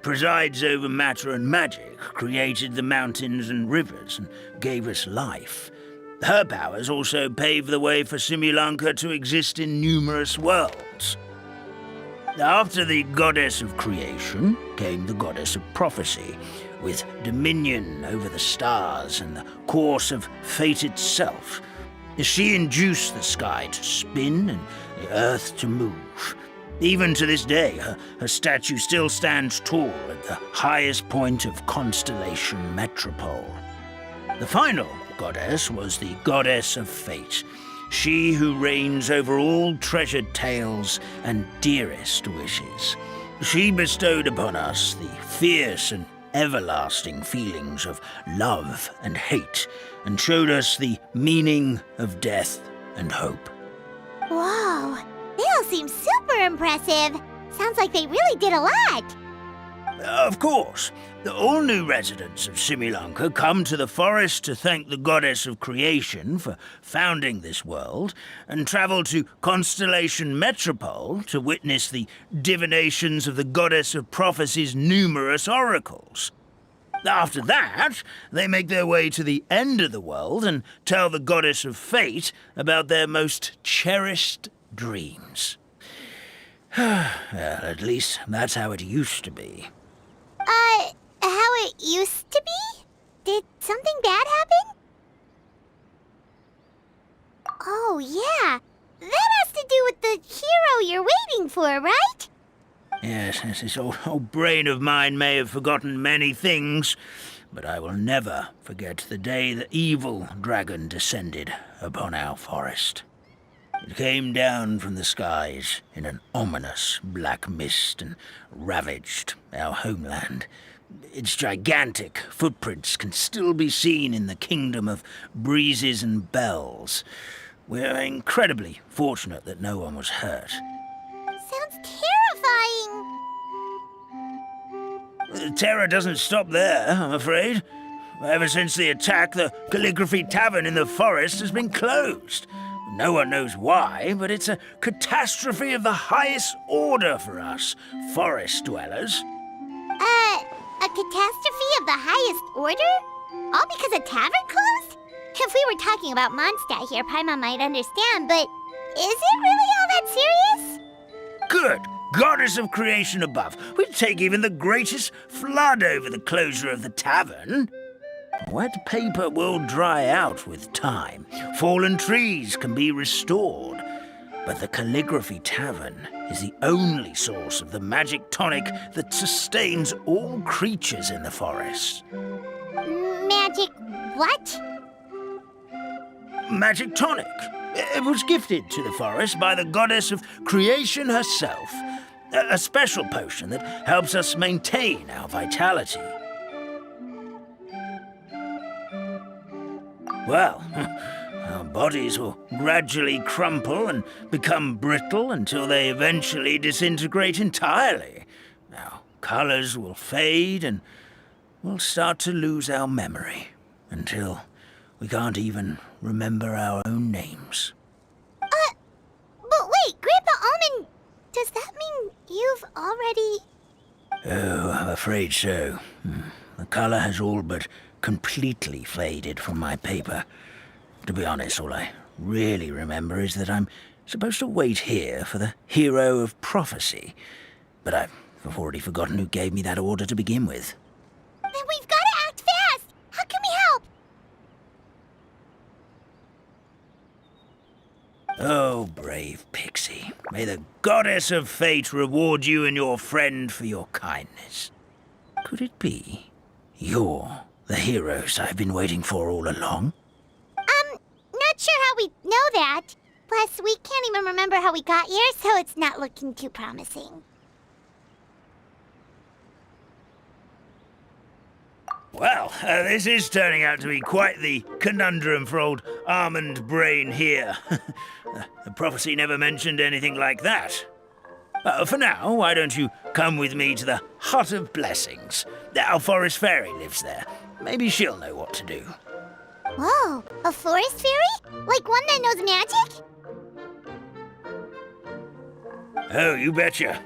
presides over matter and magic, created the mountains and rivers, and gave us life. Her powers also paved the way for Simulanka to exist in numerous worlds. After the goddess of creation came the goddess of prophecy, with dominion over the stars and the course of fate itself. She induced the sky to spin and the earth to move. Even to this day, her statue still stands tall at the highest point of Constellation Metropole. The final goddess was the goddess of fate, she who reigns over all treasured tales and dearest wishes. She bestowed upon us the fierce and everlasting feelings of love and hate, and showed us the meaning of death and hope. Whoa, they all seem super impressive. Sounds like they really did a lot. Of course, all new residents of Simulanka come to the forest to thank the goddess of creation for founding this world, and travel to Constellation Metropole to witness the divinations of the goddess of prophecy's numerous oracles. After that, they make their way to the end of the world and tell the goddess of fate about their most cherished dreams. Well, at least that's how it used to be. How it used to be? Did something bad happen? Oh, yeah. That has to do with the hero you're waiting for, right? Yes, this old brain of mine may have forgotten many things, but I will never forget the day the evil dragon descended upon our forest. It came down from the skies in an ominous black mist and ravaged our homeland. Its gigantic footprints can still be seen in the kingdom of breezes and bells. We're incredibly fortunate that no one was hurt. Sounds terrifying. The terror doesn't stop there, I'm afraid. Ever since the attack, the Calligraphy Tavern in the forest has been closed. No one knows why, but it's a catastrophe of the highest order for us, forest dwellers. A catastrophe of the highest order? All because a tavern closed? If we were talking about Mondstadt here, Paimon might understand, but is it really all that serious? Good. Goddess of creation above. We'd take even the greatest flood over the closure of the tavern. Wet paper will dry out with time. Fallen trees can be restored. But the Calligraphy Tavern is the only source of the magic tonic that sustains all creatures in the forest. Magic what? Magic tonic. It was gifted to the forest by the goddess of creation herself. A special potion that helps us maintain our vitality. Well, our bodies will gradually crumple and become brittle until they eventually disintegrate entirely. Our colors will fade and we'll start to lose our memory until we can't even remember our own names. But wait, Grandpa Almond, does that mean you've already... Oh, I'm afraid so. The color has all but completely faded from my paper. To be honest, all I really remember is that I'm supposed to wait here for the hero of prophecy. But I've already forgotten who gave me that order to begin with. Then we've got to act fast! How can we help? Oh, brave Pixie. May the goddess of fate reward you and your friend for your kindness. Could it be you're the heroes I've been waiting for all along? Not sure how we know that. Plus, we can't even remember how we got here, so it's not looking too promising. Well, this is turning out to be quite the conundrum for old Almond Brain here. The prophecy never mentioned anything like that. For now, why don't you come with me to the Hut of Blessings? Our forest fairy lives there. Maybe she'll know what to do. Whoa, a forest fairy? Like one that knows magic? Oh, you betcha.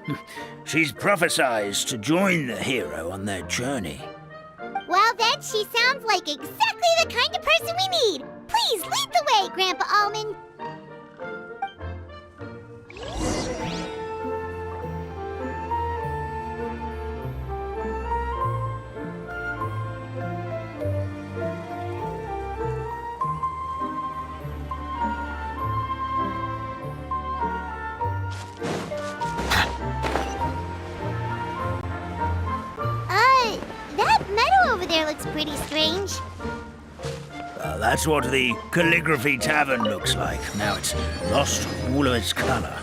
She's prophesized to join the hero on their journey. Well, then she sounds like exactly the kind of person we need. Please lead the way, Grandpa Almond. That meadow over there looks pretty strange. That's what the Calligraphy Tavern looks like. Now it's lost all of its color.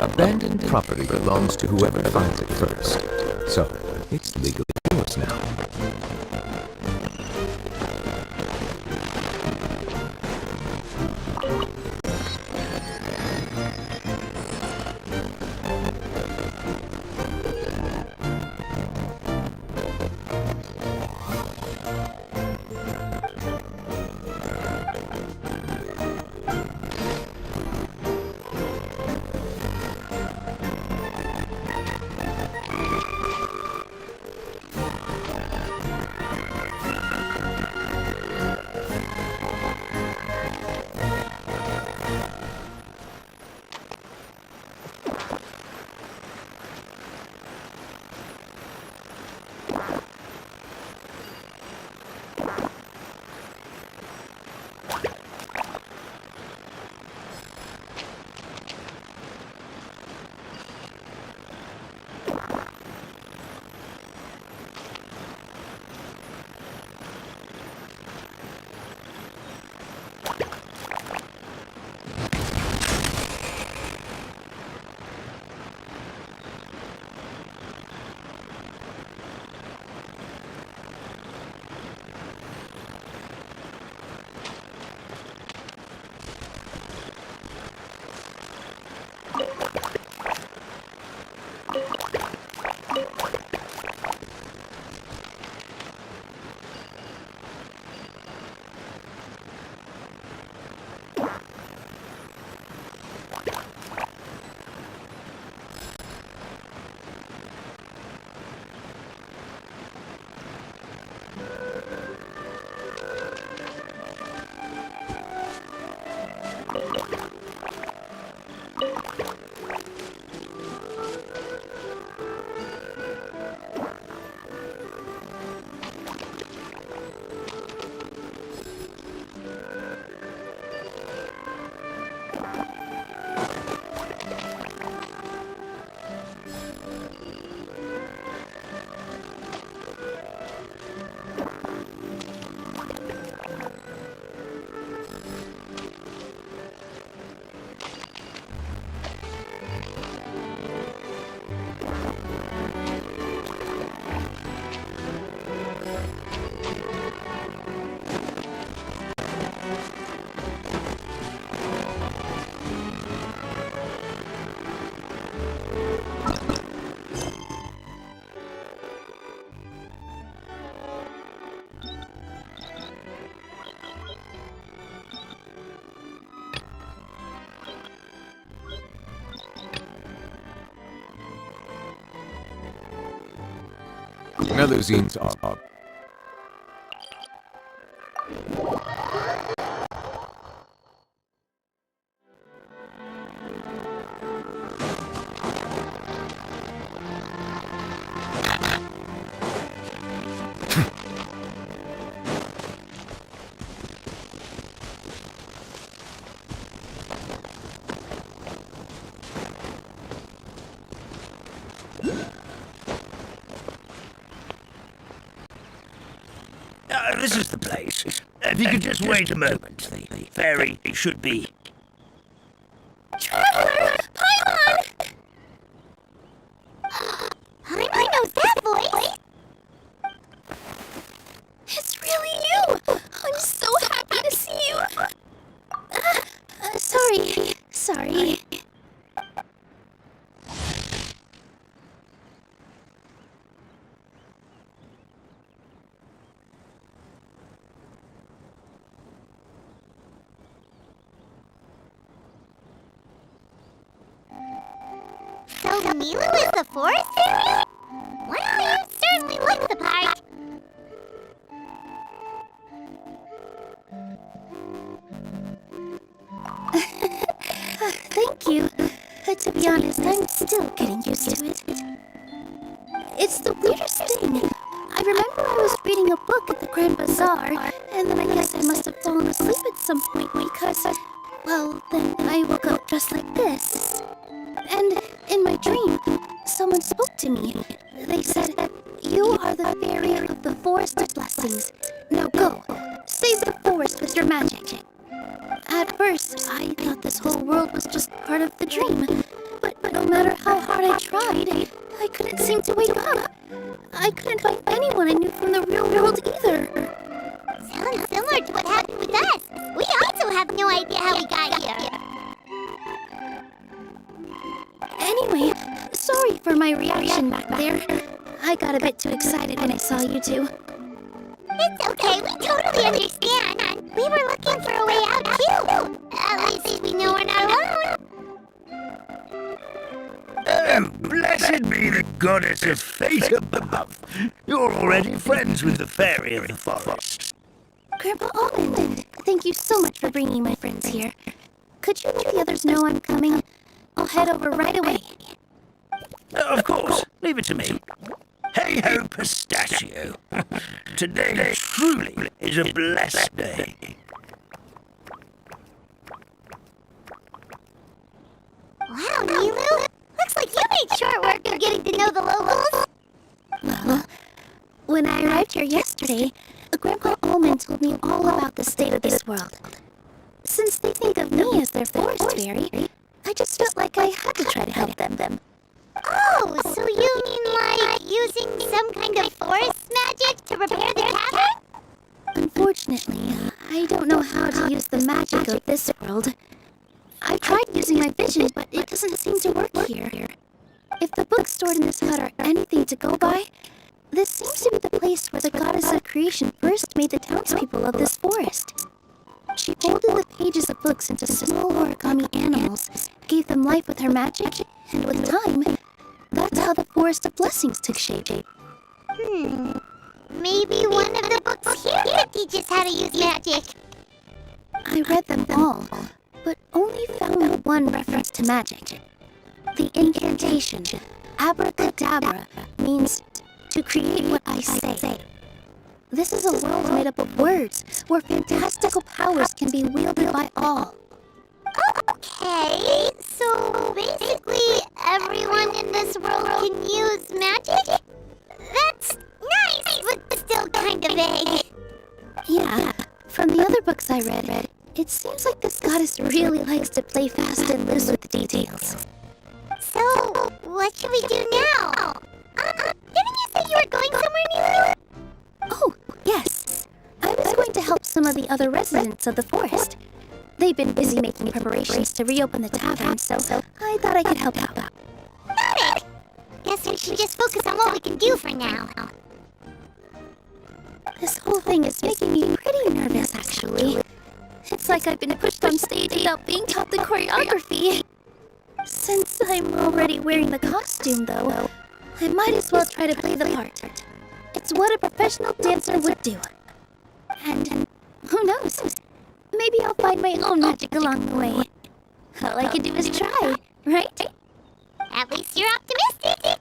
Abandoned property belongs to whoever finds it first. So, it's legally yours now. Another zines are. This is the place. If you could just wait a moment, the ferry should be... Traveler! Paimon! Paimon knows that voice! It's really you! I'm so happy to see you! Sorry. So Milu is the forest fairy? Well, you certainly look the part. Thank you. To be honest, I'm still getting used to it. It's the weirdest thing. I remember I was reading a book at the Grand Bazaar, and then I guess I must have fallen asleep at some point because, well, then I woke up just like this. And in my dream, someone spoke to me. They said, "You are the fairy of the forest of blessings. Now go, save the forest with your magic." At first, I thought this whole world was just part of the dream. But no matter how hard I tried, I couldn't seem to wake up. I couldn't find anyone I knew from the real world either. Sounds similar to what happened with us. We also have no idea how we got here. Anyway, sorry for my reaction back there. I got a bit too excited when I saw you two. It's okay, we totally understand. We were looking for a way out too. At least we know we're not alone. Blessed be the goddess of fate above. You're already friends with the fairy of the forest. Grandpa Almond, thank you so much for bringing my friends here. Could you let the others know I'm coming? I'll head over right away. Of course, leave it to me. Hey ho, pistachio. Today truly is a blessed day. Wow, Milu! Looks like you made short work of getting to know the locals. Well, when I arrived here yesterday, Grandpa Almond told me all about the state of this world. Since they think of me as their forest fairy, I just felt like I had to try to help them. Oh, so you mean like using some kind of forest magic to repair the tavern? Unfortunately, I don't know how to use the magic of this world. I've tried using my vision, but it doesn't seem to work here. If the books stored in this hut are anything to go by, this seems to be the place where the goddess of creation first made the townspeople of this forest. She folded the pages of books into small origami animals, gave them life with her magic, and with time, that's how the Forest of Blessings took shape. Maybe one of the books here could teach us how to use magic. I read them all, but only found one reference to magic. The incantation, abracadabra, means to create what I say. This is a world made up of words, where fantastical powers can be wielded by all. Okay, so basically everyone in this world can use magic? That's nice, but still kind of vague. Yeah, from the other books I read, it seems like this goddess really likes to play fast and loose with the details. So, what should we do now? Didn't you say you were going somewhere, Milu? Oh, yes. I was going to help some of the other residents of the forest. They've been busy making preparations to reopen the tavern, so I thought I could help out. Got it! Guess we should just focus on what we can do for now. This whole thing is making me pretty nervous, actually. It's like I've been pushed on stage without being taught the choreography. Since I'm already wearing the costume, though, I might as well try to play the part. That's what a professional dancer would do. And who knows? Maybe I'll find my own magic along the way. All I can do is try, right? At least you're optimistic.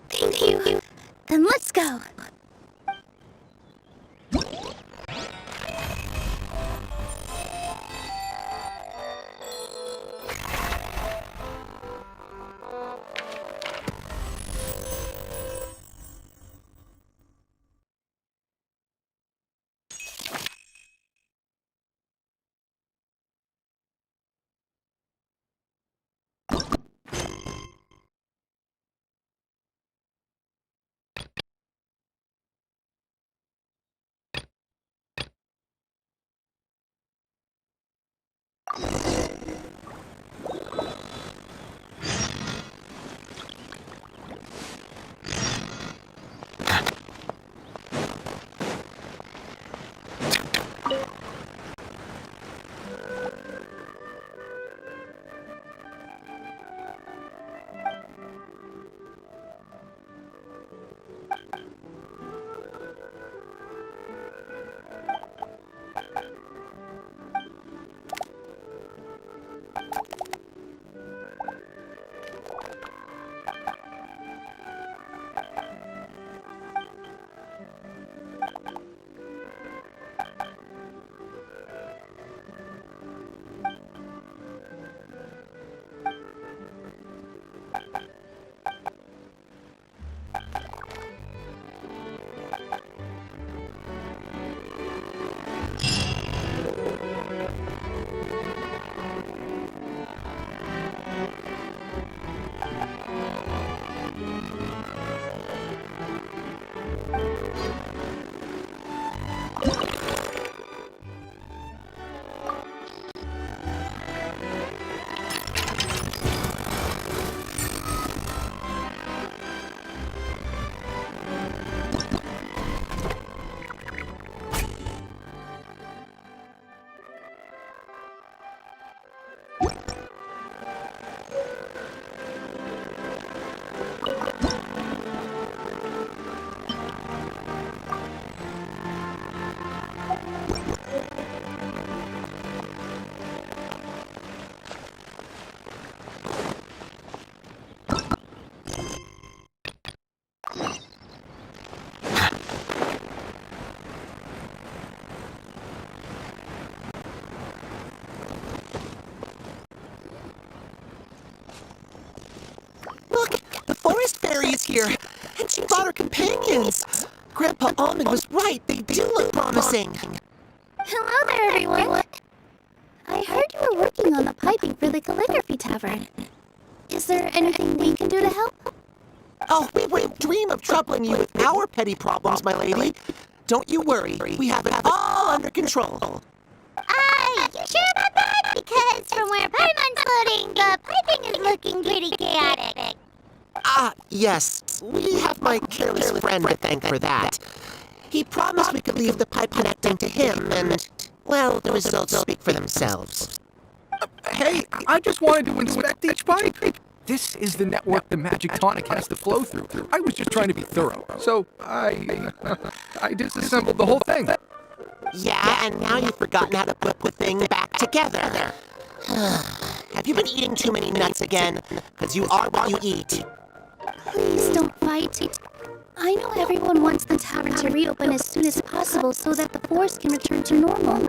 Thank you. Then let's go. Fairy's here, and she brought her companions. Grandpa Almond was right. They do look promising. Hello there, everyone. I heard you were working on the piping for the calligraphy tavern. Is there anything we can do to help? Oh, we wouldn't dream of troubling you with our petty problems, my lady. Don't you worry. We have it all under control. You sure about that? Because from where Paimon's floating, the piping is looking pretty chaotic. Yes. We have my careless friend to thank for that. He promised we could leave the pipe connecting to him, and, well, the results speak for themselves. Hey, I just wanted to inspect each pipe. This is the network the magic tonic has to flow through. I was just trying to be thorough, so I disassembled the whole thing. Yeah, and now you've forgotten how to put the thing back together. Have you been eating too many nuts again? Because you are what you eat. Please don't fight. I know everyone wants the tavern to reopen as soon as possible so that the forest can return to normal.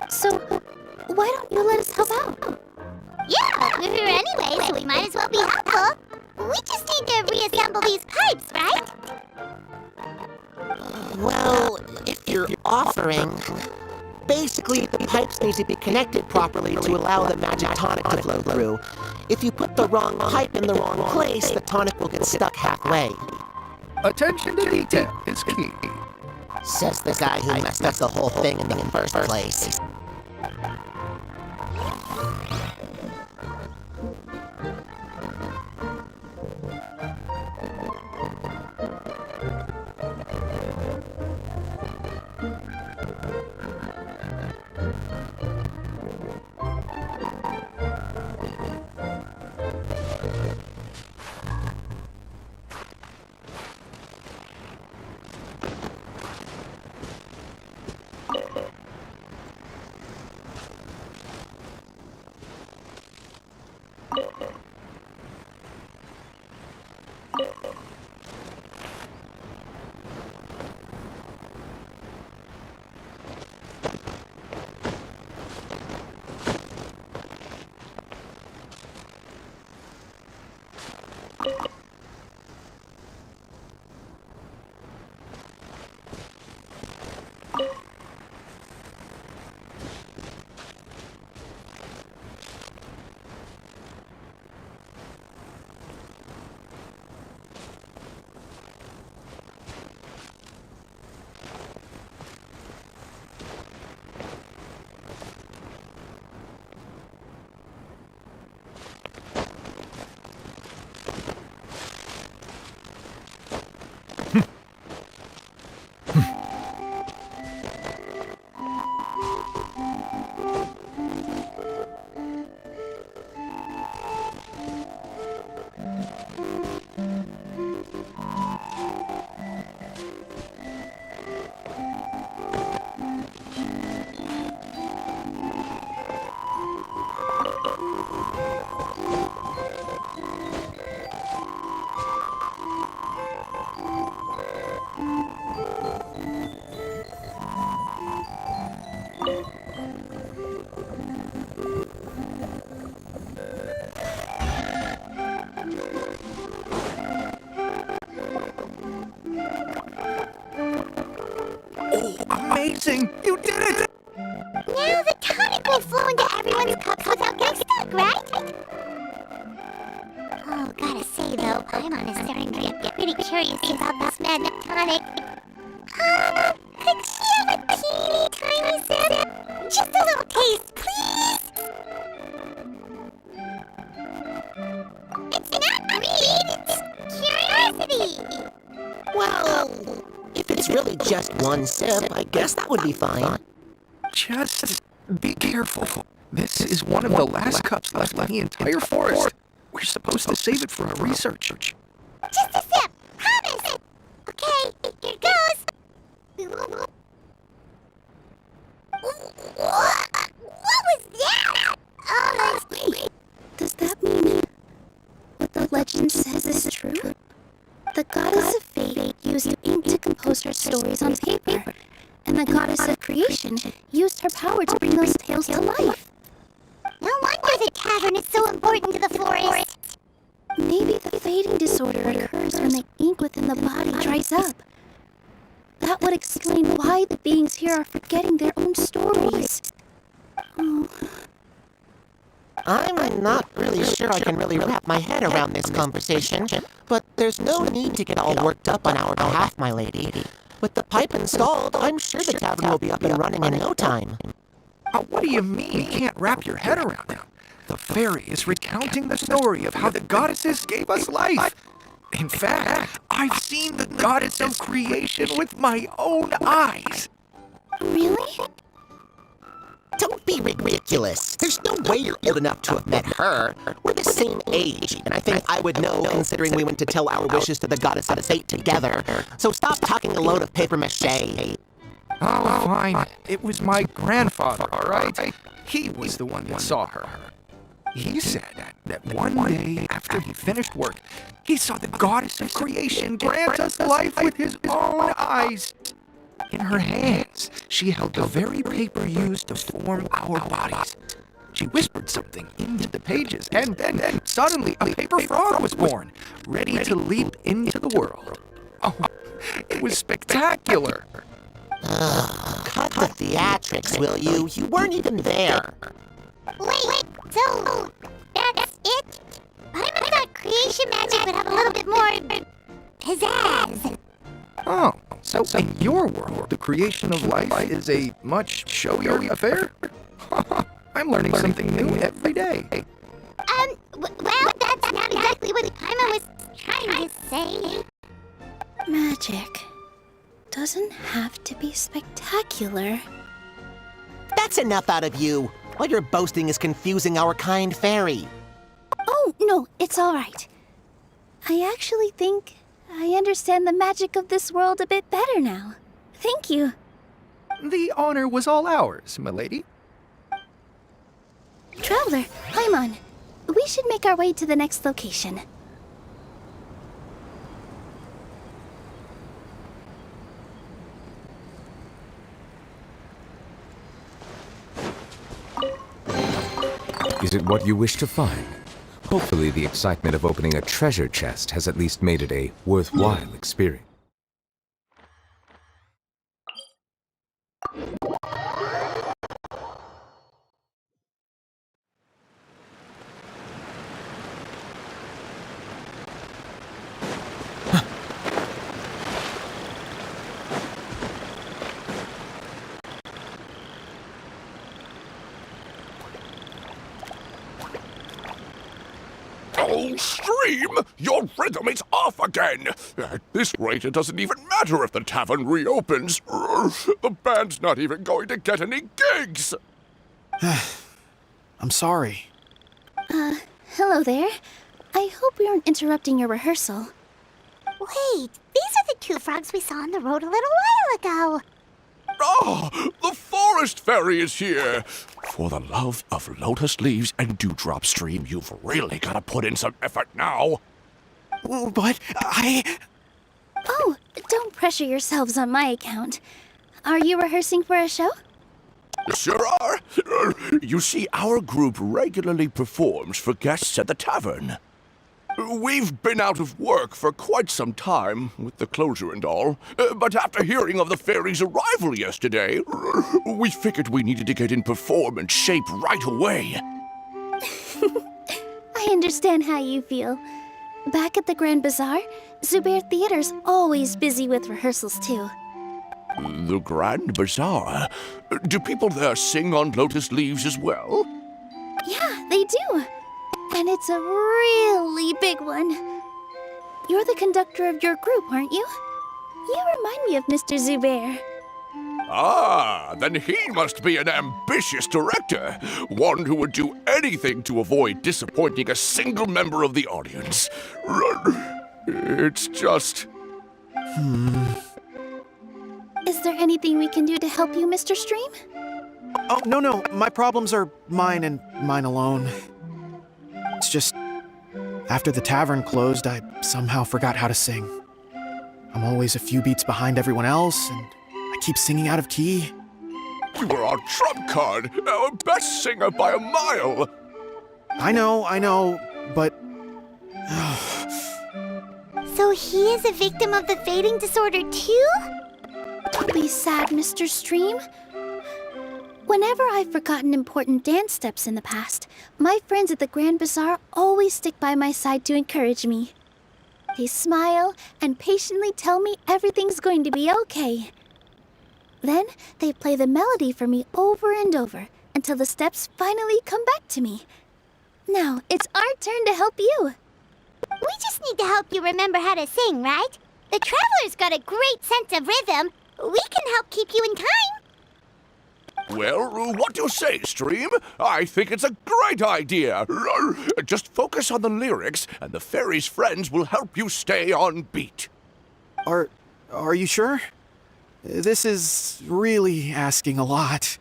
So, why don't you let us help out? Yeah, we're here anyway, so we might as well be helpful. We just need to reassemble these pipes, right? Well, if you're offering... Basically, the pipes need to be connected properly to allow the magic tonic to flow through. If you put the wrong pipe in the wrong place, the tonic will get stuck halfway. Attention to detail is key. Says the guy who messed up the whole thing in the first place. Amazing! You did it! Now the tonic will flow into everyone's cups without getting stuck, right? Oh, gotta say though, Paimon is starting to get pretty curious about this magic tonic. Could she have a teeny tiny sip? Just a little taste, please? It's not greed, it's curiosity. Well, if it's really just one sip, I guess that would be fine. Just be careful. This is one of the last cups left in the entire forest. We're supposed to save it for our research. Just a sip, promise. Okay, here goes. What was that? Oh, Wait, does that mean what the legend says is true? The goddess of fate used ink to compose her stories on paper, and the goddess of creation used her power to bring those tales to life. no wonder the tavern is so important to the forest. Maybe the fading disorder occurs when the ink within the body dries up. That would explain why the beings here are forgetting their own stories. Oh, I'm not really sure I can really wrap my head around this conversation, but there's no need to get all worked up on our behalf, my lady. With the pipe installed, I'm sure the tavern will be up and running in no time. What do you mean you can't wrap your head around it? The fairy is recounting the story of how the goddesses gave us life. In fact, I've seen the goddess of creation with my own eyes. really? Don't be ridiculous. There's no way you're old enough to have met her. We're the same age, and I think I would know considering we went to tell our wishes to the goddess of fate together. So stop talking a load of papier-mâché. Oh, fine. It was my grandfather, all right? He was the one that saw her. He said that one day after he finished work, he saw the goddess of creation grant us life with his own eyes. In her hands, she held the very paper used to form our bodies. She whispered something into the pages, and then suddenly a paper frog was born, ready to leap into the world. Oh, it was spectacular. Cut the theatrics, will you? You weren't even there. Wait, so that's it? I thought creation magic would have a little bit more pizzazz. Oh, so in your world, the creation of life is a much showier affair? I'm learning something new every day. Well, that's not exactly what Paimon was trying to say. Magic doesn't have to be spectacular. That's enough out of you. All your boasting is confusing our kind fairy. Oh, no, it's all right. I actually think I understand the magic of this world a bit better now. Thank you. The honor was all ours, milady. Traveler, Paimon, we should make our way to the next location. Is it what you wish to find? Hopefully the excitement of opening a treasure chest has at least made it a worthwhile experience. Oh, Stream! Your rhythm is off again! At this rate, it doesn't even matter if the tavern reopens. The band's not even going to get any gigs! I'm sorry. Hello there. I hope we aren't interrupting your rehearsal. Wait, these are the two frogs we saw on the road a little while ago. Ah, the forest fairy is here! For the love of lotus leaves and dewdrop, Stream, you've really got to put in some effort now. But Oh, don't pressure yourselves on my account. Are you rehearsing for a show? Sure are. You see, our group regularly performs for guests at the tavern. We've been out of work for quite some time, with the closure and all. But after hearing of the fairy's arrival yesterday, we figured we needed to get in performance shape right away. I understand how you feel. Back at the Grand Bazaar, Zubair Theater's always busy with rehearsals too. The Grand Bazaar? Do people there sing on lotus leaves as well? Yeah, they do. And it's a really big one. You're the conductor of your group, aren't you? You remind me of Mr. Zubair. Ah, then he must be an ambitious director. One who would do anything to avoid disappointing a single member of the audience. It's just... Is there anything we can do to help you, Mr. Stream? Oh, no. My problems are mine and mine alone. It's just, after the tavern closed, I somehow forgot how to sing. I'm always a few beats behind everyone else, and I keep singing out of key. You were our trump card, our best singer by a mile. I know, but... So he is a victim of the fading disorder too? Don't be sad, Mr. Stream. Whenever I've forgotten important dance steps in the past, my friends at the Grand Bazaar always stick by my side to encourage me. They smile and patiently tell me everything's going to be okay. Then they play the melody for me over and over until the steps finally come back to me. Now it's our turn to help you. We just need to help you remember how to sing, right? The Traveler's got a great sense of rhythm. We can help keep you in time. Well, what do you say, Stream? I think it's a great idea. Just focus on the lyrics, and the fairy's friends will help you stay on beat. Are you sure? This is really asking a lot.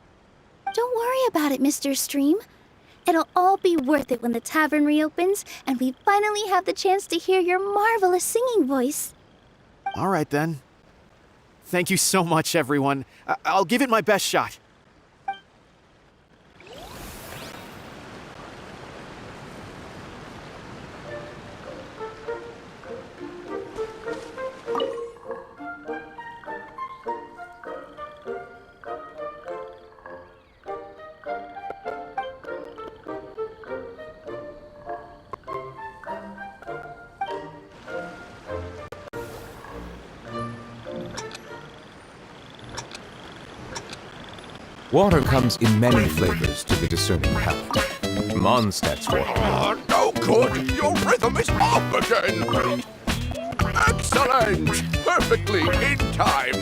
Don't worry about it, Mr. Stream. It'll all be worth it when the tavern reopens and we finally have the chance to hear your marvelous singing voice. All right, then. Thank you so much, everyone. I'll give it my best shot. Water comes in many flavors to the discerning palate. Mondstadt's water. Oh, no good! Your rhythm is off again! Excellent! Perfectly in time!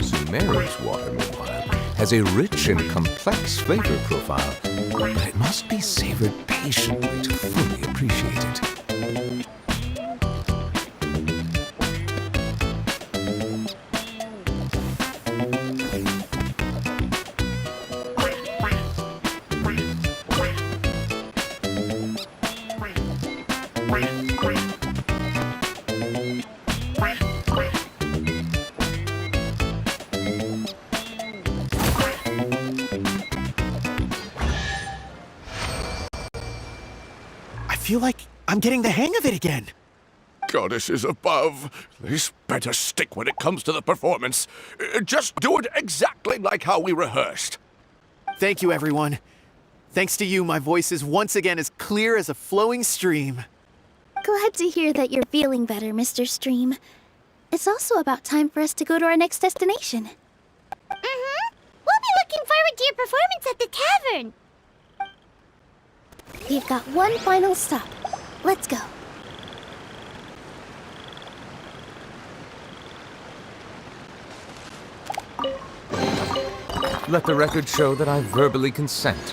Sumeric's water, meanwhile, has a rich and complex flavor profile, but it must be savored patiently to fully appreciate it. I feel like I'm getting the hang of it again. Goddesses above, this better stick when it comes to the performance. Just do it exactly like how we rehearsed. Thank you, everyone. Thanks to you, my voice is once again as clear as a flowing stream. Glad to hear that you're feeling better, Mr. Stream. It's also about time for us to go to our next destination. Mm-hmm. We'll be looking forward to your performance at the tavern. We've got one final stop. Let's go. Let the record show that I verbally consent